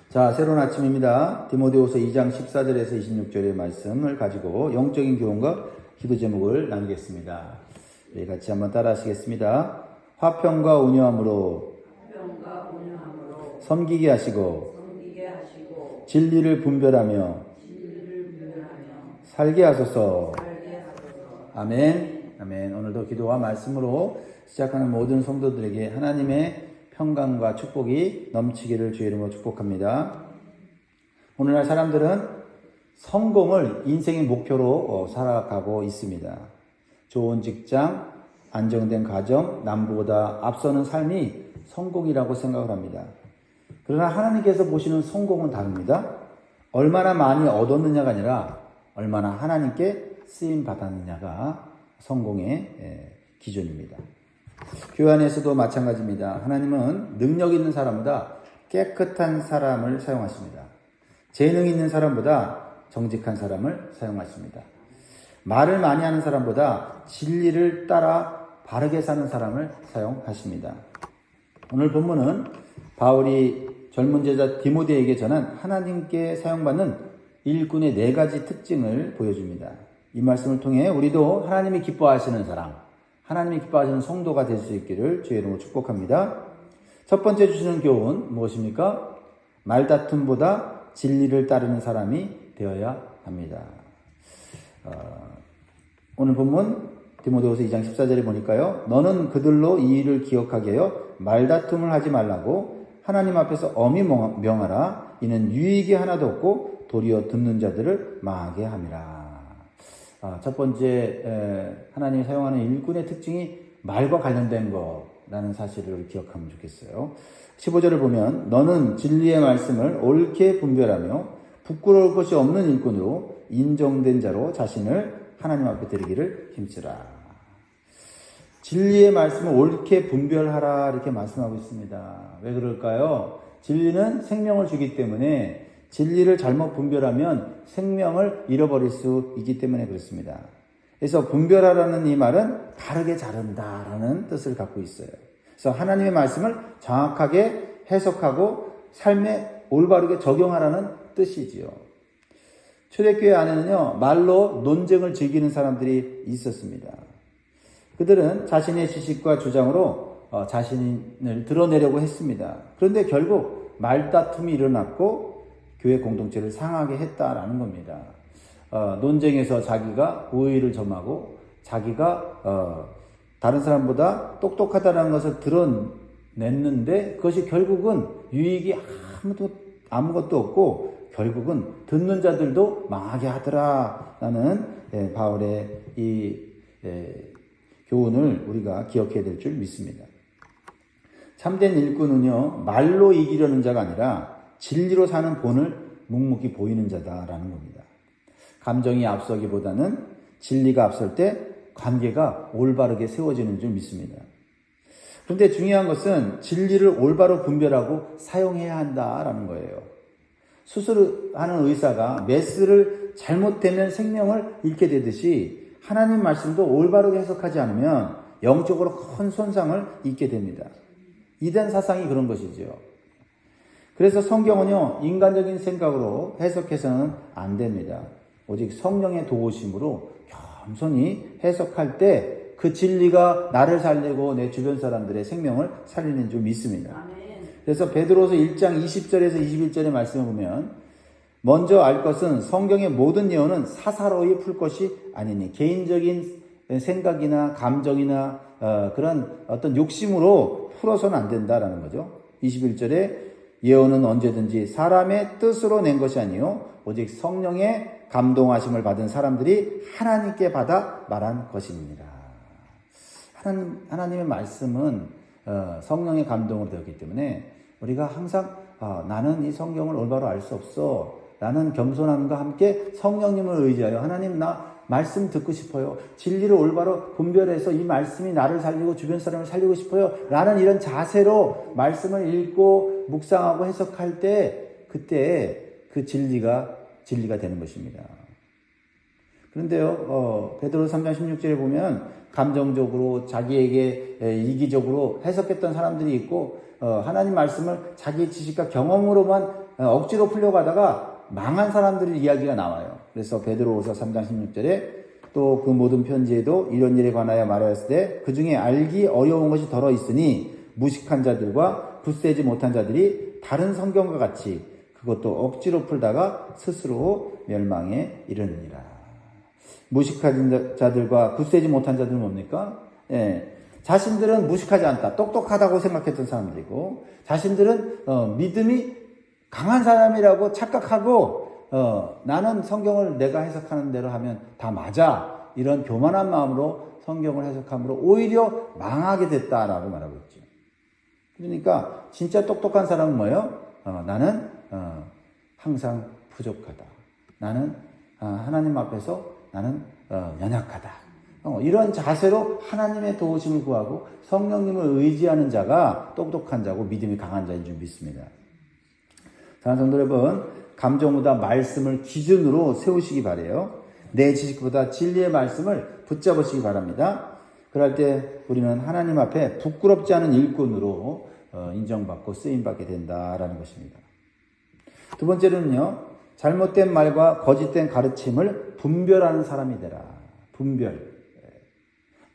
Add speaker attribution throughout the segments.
Speaker 1: 자, 새로운 아침입니다. 디모데후서 2장 14절에서 26절의 말씀을 가지고 영적인 교훈과 기도 제목을 나누겠습니다. 같이 한번 따라 하시겠습니다. 화평과 온유함으로 섬기게 하시고 진리를 분별하며 살게 하소서. 아멘. 아멘. 오늘도 기도와 말씀으로 시작하는 모든 성도들에게 하나님의 평강과 축복이 넘치기를 주의 이름으로 축복합니다. 오늘날 사람들은 성공을 인생의 목표로 살아가고 있습니다. 좋은 직장, 안정된 가정, 남보다 앞서는 삶이 성공이라고 생각을 합니다. 그러나 하나님께서 보시는 성공은 다릅니다. 얼마나 많이 얻었느냐가 아니라 얼마나 하나님께 쓰임 받았느냐가 성공의 기준입니다. 교회 안에서도 마찬가지입니다. 하나님은 능력 있는 사람보다 깨끗한 사람을 사용하십니다. 재능 있는 사람보다 정직한 사람을 사용하십니다. 말을 많이 하는 사람보다 진리를 따라 바르게 사는 사람을 사용하십니다. 오늘 본문은 바울이 젊은 제자 디모데에게 전한 하나님께 사용받는 일꾼의 4가지 특징을 보여줍니다. 이 말씀을 통해 우리도 하나님이 기뻐하시는 사람, 하나님이 기뻐하시는 성도가 될 수 있기를 주의 이름으로 축복합니다. 첫 번째 주시는 교훈 무엇입니까? 말다툼보다 진리를 따르는 사람이 되어야 합니다. 오늘 본문 디모데후서 2장 14절에 보니까요. 너는 그들로 이 일을 기억하게 하여 말다툼을 하지 말라고 하나님 앞에서 엄히 명하라. 이는 유익이 하나도 없고 도리어 듣는 자들을 망하게 함이라. 첫 번째 하나님이 사용하는 일꾼의 특징이 말과 관련된 거라는 사실을 기억하면 좋겠어요. 15절을 보면 너는 진리의 말씀을 옳게 분별하며 부끄러울 것이 없는 일꾼으로 인정된 자로 자신을 하나님 앞에 드리기를 힘쓰라. 진리의 말씀을 옳게 분별하라 이렇게 말씀하고 있습니다. 왜 그럴까요? 진리는 생명을 주기 때문에 진리를 잘못 분별하면 생명을 잃어버릴 수 있기 때문에 그렇습니다. 그래서 분별하라는 이 말은 바르게 자른다라는 뜻을 갖고 있어요. 그래서 하나님의 말씀을 정확하게 해석하고 삶에 올바르게 적용하라는 뜻이지요. 초대교회 안에는요, 말로 논쟁을 즐기는 사람들이 있었습니다. 그들은 자신의 지식과 주장으로 자신을 드러내려고 했습니다. 그런데 결국 말다툼이 일어났고 교회 공동체를 상하게 했다라는 겁니다. 논쟁에서 자기가 우위를 점하고 자기가 다른 사람보다 똑똑하다는 것을 드러냈는데 그것이 결국은 유익이 아무것도 없고 결국은 듣는 자들도 망하게 하더라라는 바울의 이 교훈을 우리가 기억해야 될 줄 믿습니다. 참된 일꾼은요, 말로 이기려는 자가 아니라 진리로 사는 본을 묵묵히 보이는 자다라는 겁니다. 감정이 앞서기보다는 진리가 앞설 때 관계가 올바르게 세워지는 줄 믿습니다. 그런데 중요한 것은 진리를 올바로 분별하고 사용해야 한다라는 거예요. 수술하는 의사가 메스를 잘못되면 생명을 잃게 되듯이 하나님 말씀도 올바르게 해석하지 않으면 영적으로 큰 손상을 입게 됩니다. 이단 사상이 그런 것이죠. 그래서 성경은요, 인간적인 생각으로 해석해서는 안 됩니다. 오직 성령의 도우심으로 겸손히 해석할 때 그 진리가 나를 살리고 내 주변 사람들의 생명을 살리는 줄 믿습니다. 그래서 베드로서 1장 20절에서 21절의 말씀을 보면 먼저 알 것은 성경의 모든 예언은 사사로이 풀 것이 아니니 개인적인 생각이나 감정이나 그런 어떤 욕심으로 풀어서는 안 된다라는 거죠. 21절에 예언은 언제든지 사람의 뜻으로 낸 것이 아니요 오직 성령의 감동하심을 받은 사람들이 하나님께 받아 말한 것입니다. 하나님의 말씀은 성령의 감동으로 되었기 때문에 우리가 항상 나는 이 성경을 올바로 알 수 없어. 나는 겸손함과 함께 성령님을 의지하여 하나님 나 말씀 듣고 싶어요. 진리를 올바로 분별해서 이 말씀이 나를 살리고 주변 사람을 살리고 싶어요. 라는 이런 자세로 말씀을 읽고 묵상하고 해석할 때 그때 그 진리가 되는 것입니다. 그런데요, 베드로 3장 16절에 보면 감정적으로 자기에게 이기적으로 해석했던 사람들이 있고 하나님 말씀을 자기의 지식과 경험으로만 억지로 풀려고 하다가 망한 사람들의 이야기가 나와요. 그래서 베드로후서 3장 16절에 또 그 모든 편지에도 이런 일에 관하여 말하였을 때 그 중에 알기 어려운 것이 덜어 있으니 무식한 자들과 굳세지 못한 자들이 다른 성경과 같이 그것도 억지로 풀다가 스스로 멸망에 이르느니라. 무식한 자들과 굳세지 못한 자들은 뭡니까? 자신들은 무식하지 않다, 똑똑하다고 생각했던 사람들이고, 자신들은 믿음이 강한 사람이라고 착각하고, 나는 성경을 내가 해석하는 대로 하면 다 맞아, 이런 교만한 마음으로 성경을 해석함으로 오히려 망하게 됐다라고 말하고 있죠. 그러니까 진짜 똑똑한 사람은 뭐예요? 나는 항상 부족하다. 나는 하나님 앞에서 나는 연약하다. 이런 자세로 하나님의 도우심을 구하고 성령님을 의지하는 자가 똑똑한 자고 믿음이 강한 자인 줄 믿습니다. 사랑하는 성도 여러분, 감정보다 말씀을 기준으로 세우시기 바라요. 내 지식보다 진리의 말씀을 붙잡으시기 바랍니다. 그럴 때 우리는 하나님 앞에 부끄럽지 않은 일꾼으로 인정받고 쓰임받게 된다라는 것입니다. 두 번째로는요, 잘못된 말과 거짓된 가르침을 분별하는 사람이 되라. 분별.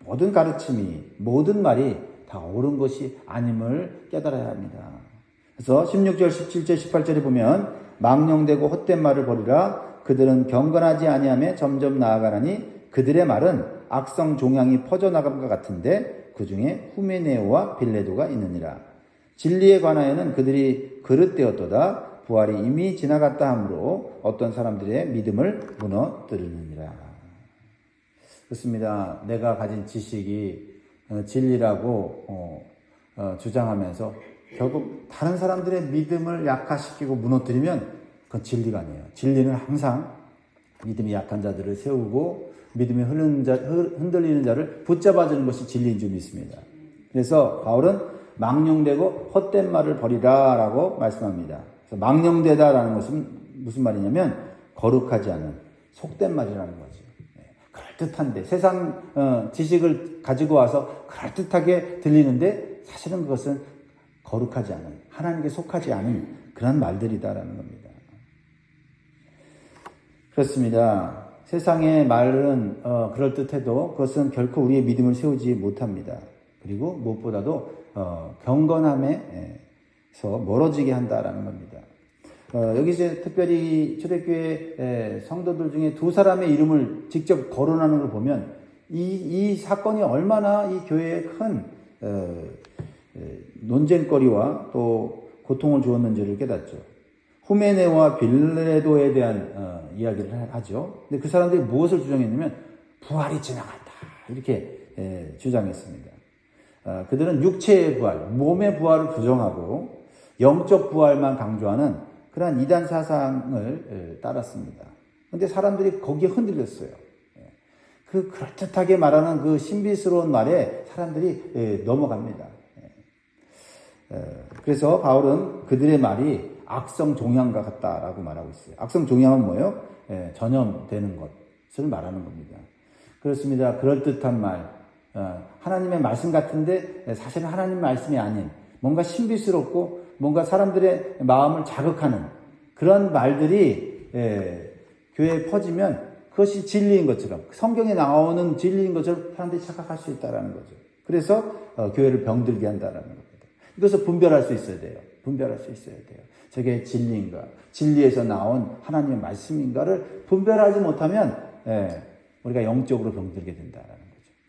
Speaker 1: 모든 가르침이, 모든 말이 다 옳은 것이 아님을 깨달아야 합니다. 그래서 16절, 17절, 18절에 보면 망령되고 헛된 말을 버리라. 그들은 경건하지 아니하며 점점 나아가나니 그들의 말은 악성 종양이 퍼져나감과 같은데 그 중에 후메네오와 빌레도가 있느니라. 진리에 관하여는 그들이 그릇되었도다. 부활이 이미 지나갔다 하므로 어떤 사람들의 믿음을 무너뜨리느니라. 그렇습니다. 내가 가진 지식이 진리라고 주장하면서 결국 다른 사람들의 믿음을 약화시키고 무너뜨리면 그건 진리가 아니에요. 진리는 항상 믿음이 약한 자들을 세우고 믿음이 흔들리는 자를 붙잡아주는 것이 진리인 줄 믿습니다. 그래서 바울은 망령되고 헛된 말을 버리라 라고 말씀합니다. 그래서 망령되다라는 것은 무슨 말이냐면 거룩하지 않은 속된 말이라는 거죠. 그럴듯한데 세상 지식을 가지고 와서 그럴듯하게 들리는데 사실은 그것은 거룩하지 않은, 하나님께 속하지 않은 그런 말들이다라는 겁니다. 그렇습니다. 세상의 말은 그럴듯해도 그것은 결코 우리의 믿음을 세우지 못합니다. 그리고 무엇보다도 경건함에서 멀어지게 한다라는 겁니다. 여기 이제 특별히 초대교회 성도들 중에 두 사람의 이름을 직접 거론하는 걸 보면 이 사건이 얼마나 이 교회에 큰 논쟁거리와 또 고통을 주었는지를 깨닫죠. 후메네와 빌레도에 대한 이야기를 하죠. 근데 그 사람들이 무엇을 주장했냐면 부활이 지나갔다 이렇게 주장했습니다. 그들은 육체의 부활, 몸의 부활을 부정하고 영적 부활만 강조하는 그러한 이단 사상을 따랐습니다. 그런데 사람들이 거기에 흔들렸어요. 그 그럴듯하게 말하는 그 신비스러운 말에 사람들이 넘어갑니다. 그래서 바울은 그들의 말이 악성 종양과 같다라고 말하고 있어요. 악성 종양은 뭐예요? 전염되는 것을 말하는 겁니다. 그렇습니다. 그럴듯한 말, 하나님의 말씀 같은데 사실은 하나님 말씀이 아닌 뭔가 신비스럽고 뭔가 사람들의 마음을 자극하는 그런 말들이 교회에 퍼지면 그것이 진리인 것처럼, 성경에 나오는 진리인 것처럼 사람들이 착각할 수 있다는 거죠. 그래서 교회를 병들게 한다는 겁니다. 이것을 분별할 수 있어야 돼요. 분별할 수 있어야 돼요. 저게 진리인가, 진리에서 나온 하나님의 말씀인가를 분별하지 못하면 우리가 영적으로 병들게 된다는 거죠.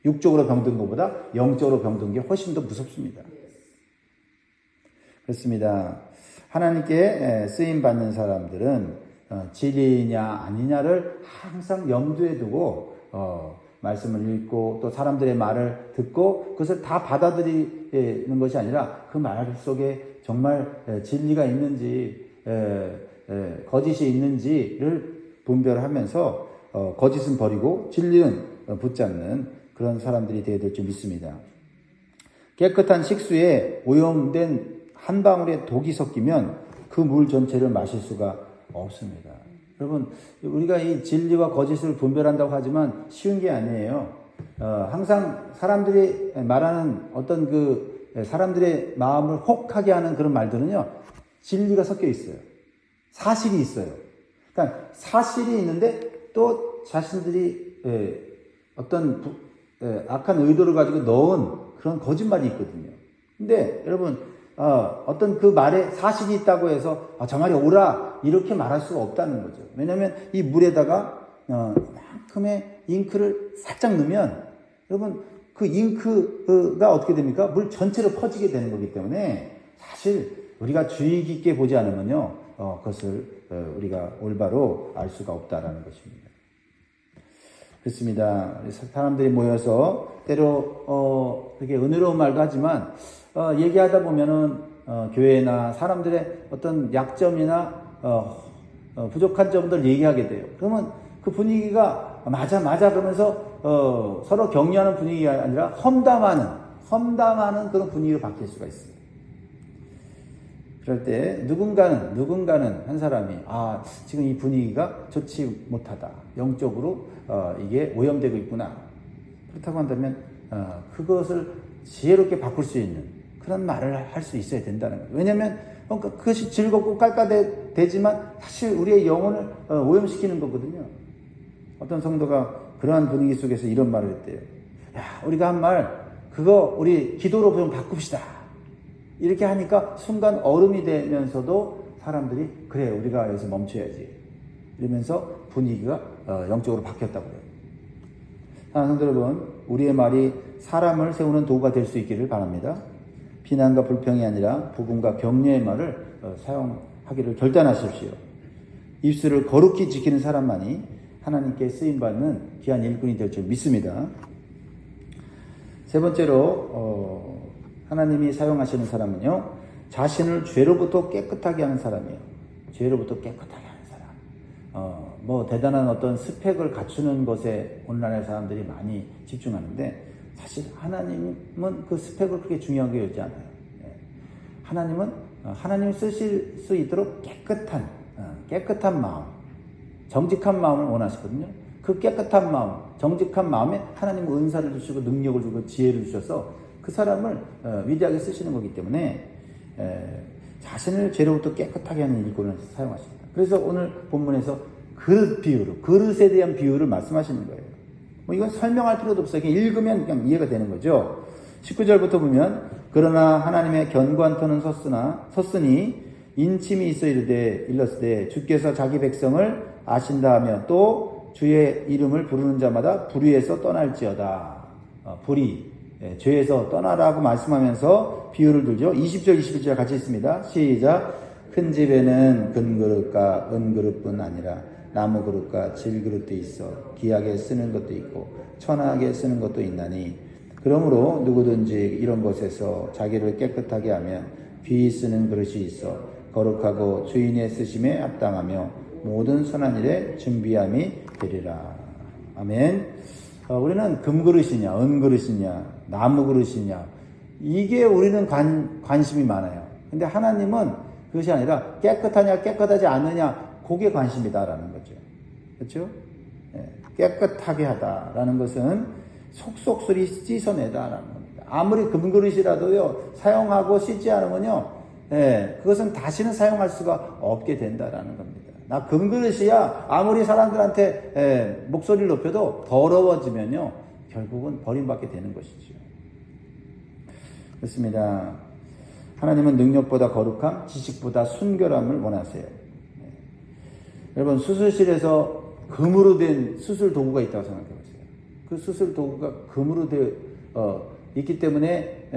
Speaker 1: 육적으로 병든 것보다 영적으로 병든 게 훨씬 더 무섭습니다. 그렇습니다. 하나님께 쓰임받는 사람들은 진리냐 아니냐를 항상 염두에 두고 말씀을 읽고 또 사람들의 말을 듣고 그것을 다 받아들이는 것이 아니라 그 말 속에 정말 진리가 있는지 거짓이 있는지를 분별하면서 거짓은 버리고 진리는 붙잡는 그런 사람들이 되어야 될 줄 믿습니다. 깨끗한 식수에 오염된 한 방울의 독이 섞이면 그 물 전체를 마실 수가 없습니다. 여러분, 우리가 이 진리와 거짓을 분별한다고 하지만 쉬운 게 아니에요. 항상 사람들이 말하는 어떤 사람들의 마음을 혹하게 하는 그런 말들은요, 진리가 섞여 있어요. 사실이 있어요. 그러니까 사실이 있는데 또 자신들이 어떤 악한 의도를 가지고 넣은 그런 거짓말이 있거든요. 근데 여러분 어떤 그 말에 사실이 있다고 해서 저 말이 옳아 이렇게 말할 수가 없다는 거죠. 왜냐하면 이 물에다가 이만큼의 잉크를 살짝 넣으면 여러분 그 잉크가 어떻게 됩니까? 물 전체로 퍼지게 되는 거기 때문에 사실 우리가 주의 깊게 보지 않으면요 그것을 우리가 올바로 알 수가 없다라는 것입니다. 그렇습니다. 사람들이 모여서 때로 그렇게 은혜로운 말도 하지만 얘기하다 보면은 교회나 사람들의 어떤 약점이나 부족한 점들 얘기하게 돼요. 그러면 그 분위기가 맞아 그러면서 서로 격려하는 분위기가 아니라 험담하는 그런 분위기로 바뀔 수가 있어요. 그럴 때 누군가는 한 사람이 지금 이 분위기가 좋지 못하다. 영적으로 이게 오염되고 있구나. 그렇다고 한다면 그것을 지혜롭게 바꿀 수 있는 그런 말을 할 수 있어야 된다는 거예요. 왜냐하면 그것이 즐겁고 깔깔대지만 사실 우리의 영혼을 오염시키는 거거든요. 어떤 성도가 그러한 분위기 속에서 이런 말을 했대요. 우리가 한 말 그거 우리 기도로 좀 바꿉시다. 이렇게 하니까 순간 얼음이 되면서도 사람들이 그래 우리가 여기서 멈춰야지 이러면서 분위기가 영적으로 바뀌었다고 해요. 성도 여러분, 우리의 말이 사람을 세우는 도구가 될 수 있기를 바랍니다. 비난과 불평이 아니라 복음과 격려의 말을 사용하기를 결단하십시오. 입술을 거룩히 지키는 사람만이 하나님께 쓰임받는 귀한 일꾼이 될 줄 믿습니다. 세 번째로 하나님이 사용하시는 사람은요, 자신을 죄로부터 깨끗하게 하는 사람이에요. 죄로부터 깨끗하게 하는 사람. 대단한 어떤 스펙을 갖추는 것에 오늘날의 사람들이 많이 집중하는데, 사실 하나님은 그 스펙을 그렇게 중요하게 여기지 않아요. 하나님은 하나님 쓰실 수 있도록 깨끗한 마음, 정직한 마음을 원하시거든요. 그 깨끗한 마음, 정직한 마음에 하나님은 은사를 주시고 능력을 주고 지혜를 주셔서 그 사람을 위대하게 쓰시는 거기 때문에 자신을 죄로부터 깨끗하게 하는 일꾼을 사용하십니다. 그래서 오늘 본문에서 그릇에 대한 비유를 말씀하시는 거예요. 이건 설명할 필요도 없어요. 그냥 읽으면 그냥 이해가 되는 거죠. 19절부터 보면 그러나 하나님의 견고한 터는 섰으니 인침이 있어 일렀으되 주께서 자기 백성을 아신다 하며 또 주의 이름을 부르는 자마다 불의에서 떠날지어다. 죄에서 떠나라고 말씀하면서 비유를 들죠. 20절 21절 같이 있습니다. 시작. 큰 집에는 금그릇과 은그릇뿐 아니라 나무그릇과 질그릇도 있어 귀하게 쓰는 것도 있고 천하게 쓰는 것도 있나니 그러므로 누구든지 이런 것에서 자기를 깨끗하게 하면 귀히 쓰는 그릇이 있어 거룩하고 주인의 쓰심에 합당하며 모든 선한 일에 준비함이 되리라. 아멘. 우리는 금그릇이냐 은그릇이냐 나무그릇이냐 이게 우리는 관심이 많아요. 근데 하나님은 그것이 아니라 깨끗하냐 깨끗하지 않느냐 그게 관심이다라는 거죠. 그렇죠? 깨끗하게 하다라는 것은 속속들이 씻어내다라는 겁니다. 아무리 금그릇이라도요 사용하고 씻지 않으면요 그것은 다시는 사용할 수가 없게 된다라는 겁니다. 나 금그릇이야 아무리 사람들한테 목소리를 높여도 더러워지면요 결국은 버림받게 되는 것이죠. 그렇습니다. 하나님은 능력보다 거룩함, 지식보다 순결함을 원하세요. 여러분 수술실에서 금으로 된 수술 도구가 있다고 생각해 보세요. 그 수술 도구가 금으로 되어 있기 때문에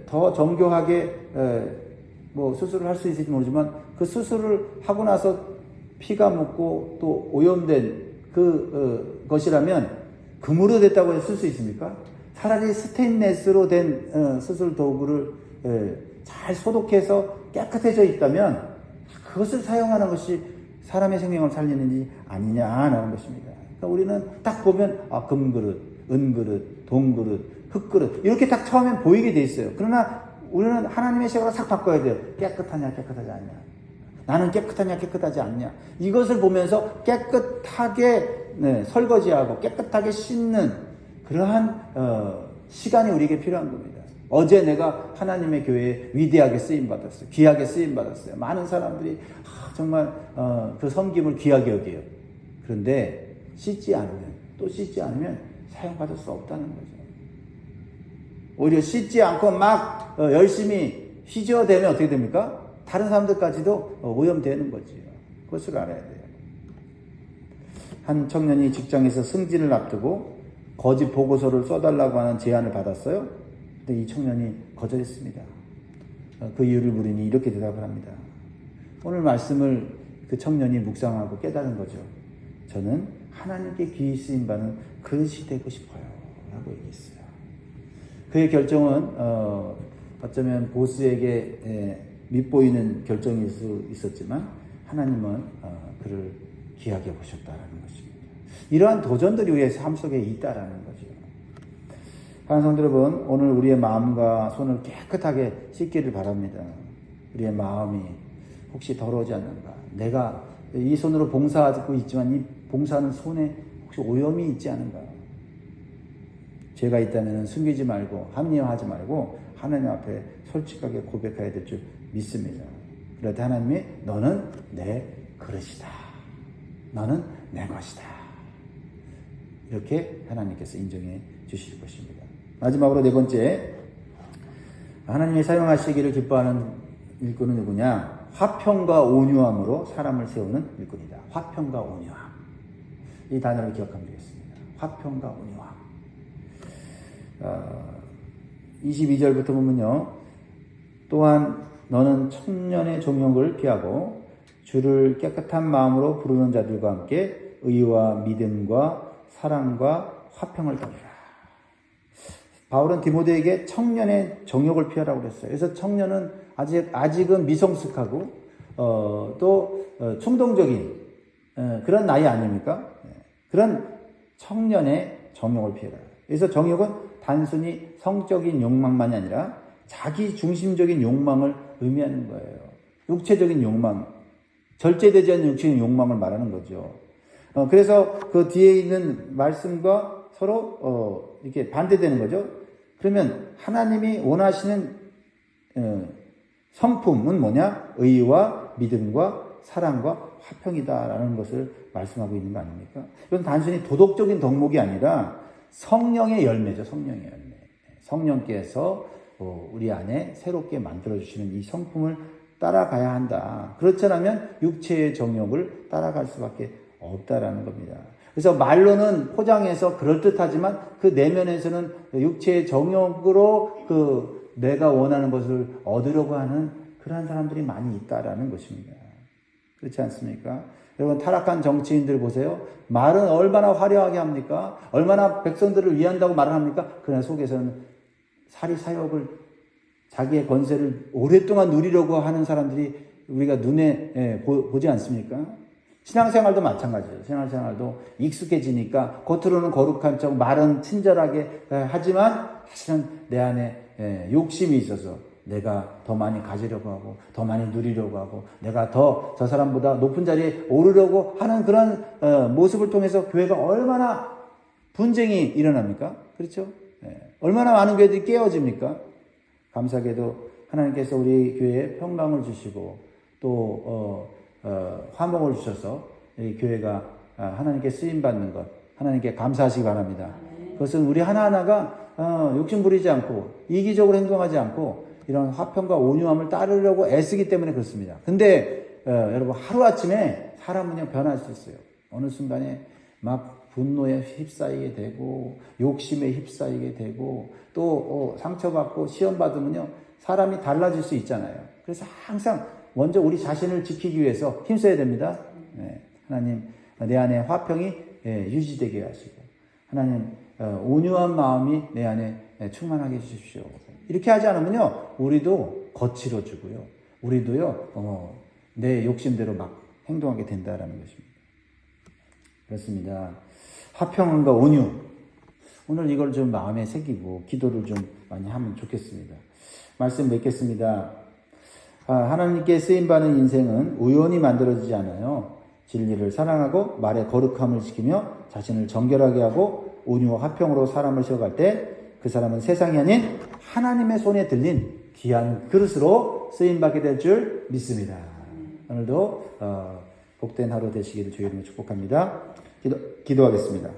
Speaker 1: 더 정교하게 수술을 할 수 있을지 모르지만 그 수술을 하고 나서 피가 묻고 또 오염된 것이라면 금으로 됐다고 해서 쓸 수 있습니까? 차라리 스테인레스로 된 수술 도구를 잘 소독해서 깨끗해져 있다면 그것을 사용하는 것이 사람의 생명을 살리는지 아니냐라는 것입니다. 그러니까 우리는 딱 보면 금그릇, 은그릇, 동그릇, 흙그릇 이렇게 딱 처음엔 보이게 돼 있어요. 그러나 우리는 하나님의 시각으로 싹 바꿔야 돼요. 깨끗하냐 깨끗하지 않냐. 나는 깨끗하냐 깨끗하지 않냐. 이것을 보면서 깨끗하게 설거지하고 깨끗하게 씻는 그러한 시간이 우리에게 필요한 겁니다. 어제 내가 하나님의 교회에 위대하게 쓰임받았어요. 귀하게 쓰임받았어요. 많은 사람들이 정말 그 섬김을 귀하게 여겨요. 그런데 또 씻지 않으면 사용받을 수 없다는 거죠. 오히려 씻지 않고 막 열심히 휘저어대면 어떻게 됩니까? 다른 사람들까지도 오염되는 거지요. 그것을 알아야 돼요. 한 청년이 직장에서 승진을 앞두고 거짓 보고서를 써달라고 하는 제안을 받았어요. 근데 이 청년이 거절했습니다. 그 이유를 물으니 이렇게 대답을 합니다. 오늘 말씀을 그 청년이 묵상하고 깨달은 거죠. 저는 하나님께 귀히 쓰임받는 그릇이 되고 싶어요. 라고 얘기했어요. 그의 결정은 어쩌면 보스에게 밉보이는 결정일 수 있었지만 하나님은 그를 귀하게 보셨다라는 것입니다. 이러한 도전들이 우리의 삶 속에 있다라는 거죠. 사랑하는 성도 여러분, 오늘 우리의 마음과 손을 깨끗하게 씻기를 바랍니다. 우리의 마음이 혹시 더러우지 않는가? 내가 이 손으로 봉사하고 있지만 이 봉사하는 손에 혹시 오염이 있지 않은가? 죄가 있다면 숨기지 말고 합리화하지 말고 하나님 앞에 솔직하게 고백해야 될 줄 믿습니다. 그럴 때 하나님이 너는 내 그릇이다. 너는 내 것이다. 이렇게 하나님께서 인정해 주실 것입니다. 마지막으로 네 번째, 하나님이 사용하시기를 기뻐하는 일꾼은 누구냐? 화평과 온유함으로 사람을 세우는 일꾼이다. 화평과 온유함. 이 단어를 기억하면 되겠습니다. 화평과 온유함. 22절부터 보면요. 또한 너는 천년의 종욕을 피하고 주를 깨끗한 마음으로 부르는 자들과 함께 의와 믿음과 사랑과 화평을 가지라. 바울은 디모데에게 청년의 정욕을 피하라고 그랬어요. 그래서 청년은 아직은 미성숙하고 또 충동적인 그런 나이 아닙니까? 그런 청년의 정욕을 피해라. 그래서 정욕은 단순히 성적인 욕망만이 아니라 자기 중심적인 욕망을 의미하는 거예요. 육체적인 욕망, 절제되지 않는 육체적인 욕망을 말하는 거죠. 그래서 그 뒤에 있는 말씀과 서로 이렇게 반대되는 거죠. 그러면 하나님이 원하시는 성품은 뭐냐? 의와 믿음과 사랑과 화평이다라는 것을 말씀하고 있는 거 아닙니까? 이건 단순히 도덕적인 덕목이 아니라 성령의 열매죠. 성령의 열매. 성령께서 우리 안에 새롭게 만들어주시는 이 성품을 따라가야 한다. 그렇지 않으면 육체의 정욕을 따라갈 수밖에 없다라는 겁니다. 그래서 말로는 포장해서 그럴듯하지만 그 내면에서는 육체의 정욕으로 내가 원하는 것을 얻으려고 하는 그러한 사람들이 많이 있다라는 것입니다. 그렇지 않습니까? 여러분, 타락한 정치인들 보세요. 말은 얼마나 화려하게 합니까? 얼마나 백성들을 위한다고 말을 합니까? 그러나 속에서는 사리사욕을, 자기의 권세를 오랫동안 누리려고 하는 사람들이 우리가 눈에 보지 않습니까? 신앙생활도 마찬가지예요. 신앙생활도 익숙해지니까 겉으로는 거룩한 척, 말은 친절하게 하지만 사실은 내 안에 욕심이 있어서 내가 더 많이 가지려고 하고 더 많이 누리려고 하고 내가 더 저 사람보다 높은 자리에 오르려고 하는 그런 모습을 통해서 교회가 얼마나 분쟁이 일어납니까? 그렇죠? 얼마나 많은 교회들이 깨어집니까? 감사하게도 하나님께서 우리 교회에 평강을 주시고 또 화목을 주셔서 이 교회가 하나님께 쓰임받는 것, 하나님께 감사하시기 바랍니다. 그것은 우리 하나하나가 욕심 부리지 않고 이기적으로 행동하지 않고 이런 화평과 온유함을 따르려고 애쓰기 때문에 그렇습니다. 근데 여러분, 하루아침에 사람은 그냥 변할 수 있어요. 어느 순간에 막 분노에 휩싸이게 되고 욕심에 휩싸이게 되고 또 상처받고 시험받으면요 사람이 달라질 수 있잖아요. 그래서 항상 먼저 우리 자신을 지키기 위해서 힘써야 됩니다. 하나님, 내 안에 화평이 유지되게 하시고 하나님, 온유한 마음이 내 안에 충만하게 해주십시오. 이렇게 하지 않으면요 우리도 거칠어지고요 우리도요 내 욕심대로 막 행동하게 된다라는 것입니다. 그렇습니다. 화평과 온유, 오늘 이걸 좀 마음에 새기고 기도를 좀 많이 하면 좋겠습니다. 말씀 맺겠습니다. 하나님께 쓰임받는 인생은 우연히 만들어지지 않아요. 진리를 사랑하고 말의 거룩함을 지키며 자신을 정결하게 하고 온유와 화평으로 사람을 세워갈 때 그 사람은 세상이 아닌 하나님의 손에 들린 귀한 그릇으로 쓰임받게 될 줄 믿습니다. 오늘도 복된 하루 되시기를 주의 이름으로 축복합니다. 기도하겠습니다.